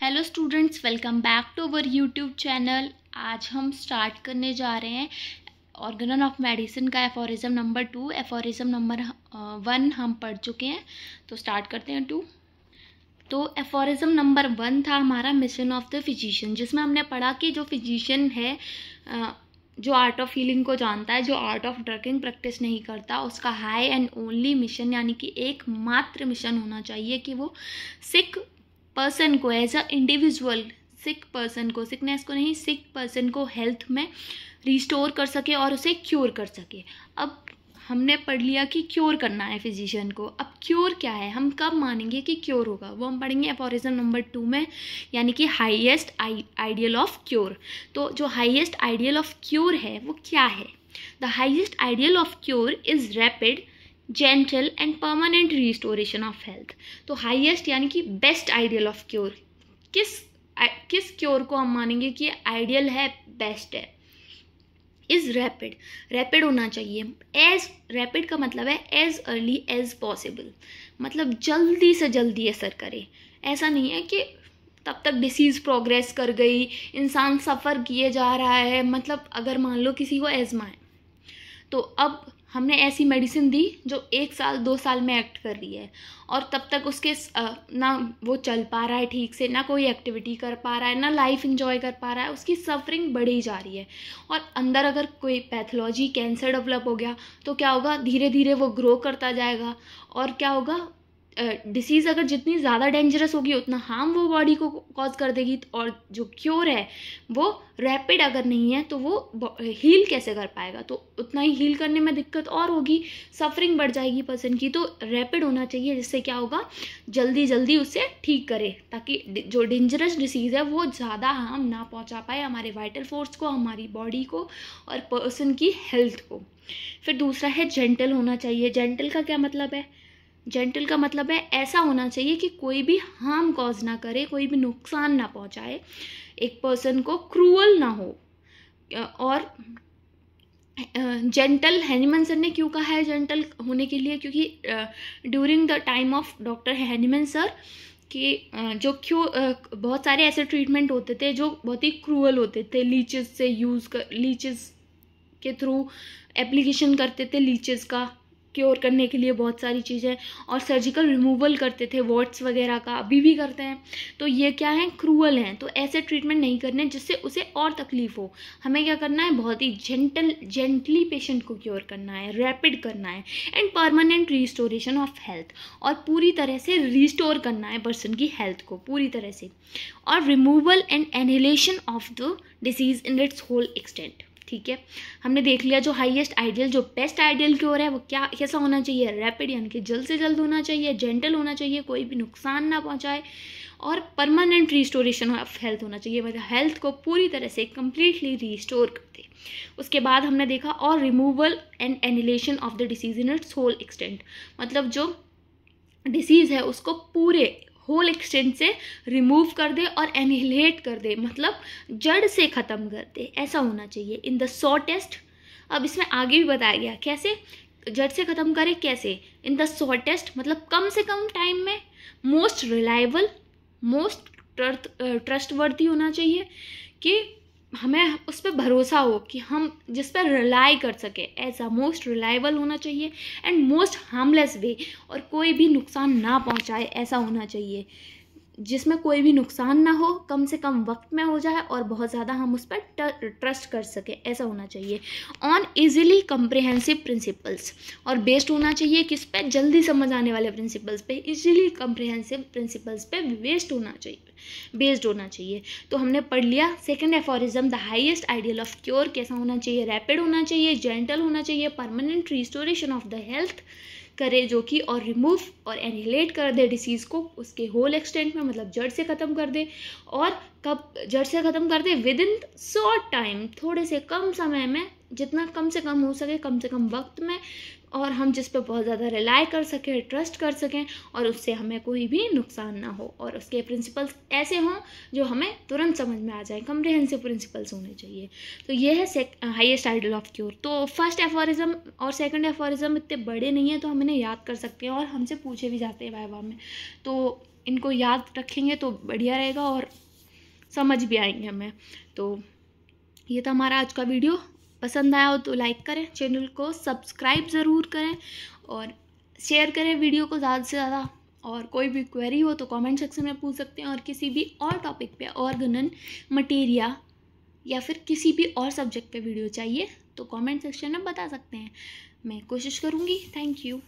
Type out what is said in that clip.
Hello students, welcome back to our YouTube channel. आज हम start करने जा रहे हैं ऑर्गेनन ऑफ मेडिसिन का एफोरिज्म नंबर 2। एफोरिज्म नंबर 1 हम पढ़ चुके हैं, तो स्टार्ट करते हैं 2। तो एफोरिज्म नंबर 1 था हमारा मिशन ऑफ द फिजिशियन, जिसमें हमने पढ़ा कि जो फिजिशियन है जो आर्ट ऑफ हीलिंग को जानता है, जो आर्ट ऑफ ड्रगिंग प्रैक्टिस नहीं करता, उसका हाई एंड ओनली मिशन यानी कि एकमात्र मिशन होना चाहिए कि वो सिक पर्सन को as a individual, sick person को, सिकनेस को नहीं, सिक पर्सन को हेल्थ में रिस्टोर कर सके और उसे क्योर कर सके। अब हमने पढ़ लिया कि क्योर करना है फिजिशियन को। अब क्योर क्या है, हम कब मानेंगे कि क्योर होगा, वो हम पढ़ेंगे एफोरिज्म नंबर 2 में, यानी कि हाईएस्ट आइडियल ऑफ क्योर। तो जो हाईएस्ट आइडियल ऑफ क्योर है वो क्या है? The highest ideal of cure is rapid, gentle and permanent restoration of health. तो हाईएस्ट यानी कि बेस्ट आइडियल ऑफ क्योर, किस क्योर को हम मानेंगे कि आइडियल है, बेस्ट है? इज रैपिड, रैपिड होना चाहिए। एज रैपिड का मतलब है एज अर्ली एज पॉसिबल, मतलब जल्दी से जल्दी असर करे। ऐसा नहीं है कि तब तक डिसीज़ प्रोग्रेस कर गई, इंसान सफ़र किए जा रहा है। मतलब अगर मान लो किसी को एज़मा है, तो अब हमने ऐसी मेडिसिन दी जो 1 साल 2 साल में एक्ट कर रही है, और तब तक उसके ना वो चल पा रहा है ठीक से, ना कोई एक्टिविटी कर पा रहा है, ना लाइफ इंजॉय कर पा रहा है, उसकी सफरिंग बढ़ी जा रही है। और अंदर अगर कोई पैथोलॉजी, कैंसर डेवलप हो गया, तो क्या होगा, धीरे धीरे वो ग्रो करता जाएगा। और क्या होगा, डिसीज़ अगर जितनी ज़्यादा डेंजरस होगी उतना हार्म वो बॉडी को कॉज कर देगी। और जो क्योर है वो रैपिड अगर नहीं है तो वो हील कैसे कर पाएगा, तो उतना ही हील करने में दिक्कत और होगी, सफरिंग बढ़ जाएगी पर्सन की। तो रैपिड होना चाहिए, जिससे क्या होगा, जल्दी जल्दी उसे ठीक करे, ताकि जो डेंजरस डिसीज़ है वो ज़्यादा हार्म ना पहुंचा पाए हमारे वाइटल फोर्स को, हमारी बॉडी को और पर्सन की हेल्थ को। फिर दूसरा है जेंटल होना चाहिए। जेंटल का क्या मतलब है? जेंटल का मतलब है ऐसा होना चाहिए कि कोई भी हार्म कॉज ना करे, कोई भी नुकसान ना पहुंचाए, एक पर्सन को क्रूअल ना हो। और जेंटल हैनीमैन सर ने क्यों कहा है जेंटल होने के लिए? क्योंकि during the time of doctor Hahnemann sir कि जो बहुत सारे ऐसे ट्रीटमेंट होते थे जो बहुत ही क्रूअल होते थे। लीचेस के थ्रू एप्लीकेशन करते थे लीचेस का क्योर करने के लिए बहुत सारी चीज़ें, और सर्जिकल रिमूवल करते थे वॉट्स वगैरह का, अभी भी करते हैं। तो ये क्या है, क्रूअल हैं। तो ऐसे ट्रीटमेंट नहीं करने जिससे उसे और तकलीफ हो। हमें क्या करना है, बहुत ही जेंटली पेशेंट को क्योर करना है, रैपिड करना है, and permanent restoration of health, और पूरी तरह से रिस्टोर करना है पर्सन की हेल्थ को पूरी तरह से, और removal and annihilation of the disease in its whole extent. ठीक है, हमने देख लिया जो हाईएस्ट आइडियल, जो बेस्ट आइडियल क्योर है वो क्या, कैसा होना चाहिए? रैपिड यानी कि जल्द से जल्द होना चाहिए, जेंटल होना चाहिए, कोई भी नुकसान ना पहुंचाए, और परमानेंट रिस्टोरेशन ऑफ हेल्थ होना चाहिए, मतलब हेल्थ को पूरी तरह से कंप्लीटली रिस्टोर कर दे। उसके बाद हमने देखा और removal and annihilation of the disease in its whole extent, मतलब जो डिसीज़ है उसको पूरे होल एक्सटेंट से रिमूव कर दे और एनिहिलेट कर दे, मतलब जड़ से ख़त्म कर दे, ऐसा होना चाहिए इन द शॉर्टेस्ट। अब इसमें आगे भी बताया गया कैसे जड़ से ख़त्म करे, कैसे इन द शॉर्टेस्ट, मतलब कम से कम टाइम में, मोस्ट रिलायबल, मोस्ट ट्रस्टवर्दी होना चाहिए, कि हमें उस पर भरोसा हो, कि हम जिस पर रिलाई कर सके, ऐसा मोस्ट रिलायबल होना चाहिए, एंड मोस्ट हार्मलेस वे, और कोई भी नुकसान ना पहुंचाए, ऐसा होना चाहिए, जिसमें कोई भी नुकसान ना हो, कम से कम वक्त में हो जाए, और बहुत ज़्यादा हम उस पर ट्रस्ट कर सके, ऐसा होना चाहिए। ऑन इजीली कंप्रिहेंसिव प्रिंसिपल्स, और बेस्ड होना चाहिए किस पे, जल्दी समझ आने वाले प्रिंसिपल्स पे, इजीली कंप्रिहेंसिव प्रिंसिपल्स पे बेस्ड होना चाहिए। तो हमने पढ़ लिया second aphorism, the highest ideal of cure कैसा होना चाहिए, रैपिड होना चाहिए, जेंटल होना चाहिए, permanent restoration of the health करे, जो कि और रिमूव और एनिहिलेट कर दे डिसीज़ को उसके होल एक्सटेंट में, मतलब जड़ से ख़त्म कर दे। और कब जड़ से ख़त्म कर दे? विद इन शॉर्ट टाइम, थोड़े से कम समय में, जितना कम से कम हो सके, कम से कम वक्त में, और हम जिस पे बहुत ज़्यादा रिलाई कर सकें, ट्रस्ट कर सकें और उससे हमें कोई भी नुकसान ना हो, और उसके प्रिंसिपल्स ऐसे हों जो हमें तुरंत समझ में आ जाए, कम्प्रिहेंसिव प्रिंसिपल्स होने चाहिए। तो ये है हाईएस्ट आइडल ऑफ क्योर। तो फर्स्ट एफोरिज्म और सेकंड एफोरिज्म इतने बड़े नहीं हैं, तो हम इन्हें याद कर सकते हैं और हमसे पूछे भी जाते हैं वाइवा में, तो इनको याद रखेंगे तो बढ़िया रहेगा और समझ भी आएंगे हमें। तो ये था हमारा आज का वीडियो। पसंद आया हो तो लाइक करें, चैनल को सब्सक्राइब ज़रूर करें और शेयर करें वीडियो को ज़्यादा से ज़्यादा। और कोई भी क्वेरी हो तो कमेंट सेक्शन में पूछ सकते हैं, और किसी भी और टॉपिक पे, ऑर्गेनन, मटेरिया या फिर किसी भी और सब्जेक्ट पे वीडियो चाहिए तो कमेंट सेक्शन में बता सकते हैं, मैं कोशिश करूँगी। Thank you.